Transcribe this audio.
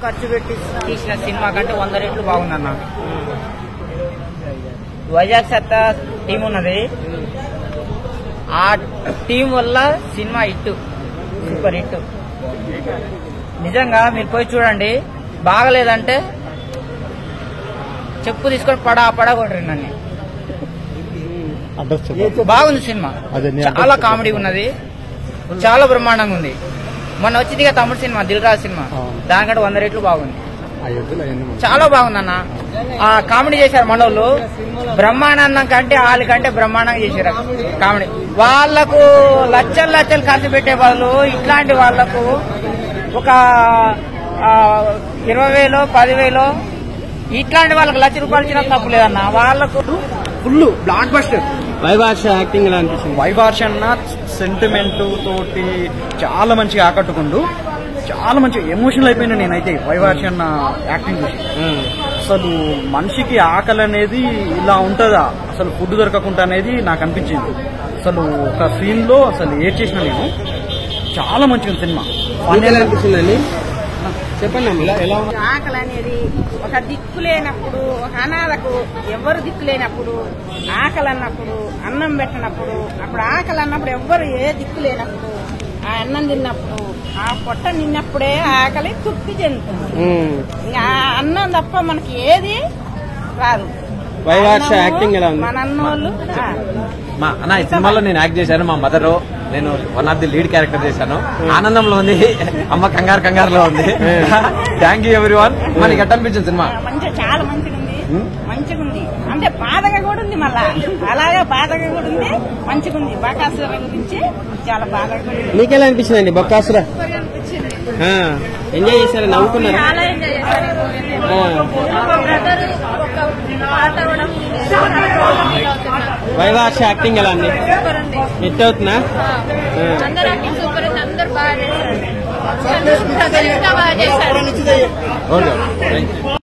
ఖర్చు పెట్టి తీసిన సినిమా కంటే 100 రెట్లు బాగుందన్న. వైజాగ్ సత్తా టీం ఉన్నది, ఆ టీం వల్ల సినిమా హిట్, సూపర్ హిట్. నిజంగా మీరు పోయి చూడండి, బాగలేదంటే చెప్పు తీసుకొని పడా కొట్టరు నన్ను. బాగుంది సినిమా, చాలా కామెడీ ఉన్నది, చాలా బ్రహ్మాండంగా ఉంది. మొన్న వచ్చింది తమ్ముడు సినిమా, దిల్ రాజు సినిమా, దానికంటే 100 రెట్లు బాగుంది, చాలా బాగుందన్న. ఆ కామెడీ చేశారు మనోళ్ళు, బ్రహ్మానందం కంటే వాళ్ళకంటే బ్రహ్మాండంగా చేశారు కామెడీ. వాళ్లకు లచ్చలు ఖర్చు పెట్టే బదులు ఇట్లాంటి వాళ్లకు ఒక 20,000 10,000 ఇట్లాంటి వాళ్ళకి ₹1,00,000 ఇచ్చినా తప్పు లేదన్న. వాళ్ళకు ఫుల్ బ్లాక్ బస్టర్. వైవార్ష యాక్టింగ్ ఎలా అనిపిస్తుంది? వైవార్ష అన్న సెంటిమెంట్ తోటి చాలా మంచిగా ఆకట్టుకుంటూ, చాలా మంచిగా ఎమోషనల్ అయిపోయినా నేనైతే వైవార్ష అన్న యాక్టింగ్ చూసి. అసలు మనిషికి ఆకలి అనేది ఇలా ఉంటుందా, అసలు ఫుడ్ దొరకకుండా అనేది నాకు అనిపించింది. అసలు ఒక సీన్ లో అసలు ఏడ్చేసిన నేను. చాలా మంచిగా సినిమా. అనిపించిందండి, చెప్పండి. ఆకలి అనేది ఒక దిక్కు లేనప్పుడు, ఒక అనాథకు ఎవరు దిక్కు లేనప్పుడు, ఆకలి అన్నప్పుడు, అన్నం పెట్టినప్పుడు, అప్పుడు ఆకలి అన్నప్పుడు ఎవ్వరు ఏ దిక్కు లేనప్పుడు, ఆ అన్నం తిన్నప్పుడు, ఆ పొట్ట నిన్నప్పుడే ఆకలి తృప్తి చెందుతుంది. ఇంకా అన్నం తప్ప మనకి ఏది రాదు. వైవార్ష యాక్టింగ్ ఎలా ఉంది? మన అన్నోళ్ళు అన్న ఈ సినిమాలో నేను యాక్ట్ చేశాను. మా మదర్, నేను one of the lead character చేశాను. ఆనందంలో ఉంది, అమ్మ కంగారులో ఉంది. Thank you everyone. మనకి ఎట్లా అనిపించింది సినిమా? మంచిగా, చాలా మంచిగా ఉంది. అంటే బాధగా కూడా ఉంది, మళ్ళా అలాగే బాధగా కూడా ఉంది, మంచిగా ఉంది. బకాసుర గురించి చాలా బాధగా ఉంది. మీకెలా అనిపించిందండి బకాసుర? ఎంజాయ్ చేశారా, నవ్వుకున్నారా? చాలా ఎంజాయ్ చేశారు. వైవార్ష యాక్టింగ్ ఎలా అండి? హిట్ అవుతుందా? అందరూ యాక్టింగ్ సూపర్ ఉంది, అందరూ బాగా చేశారు.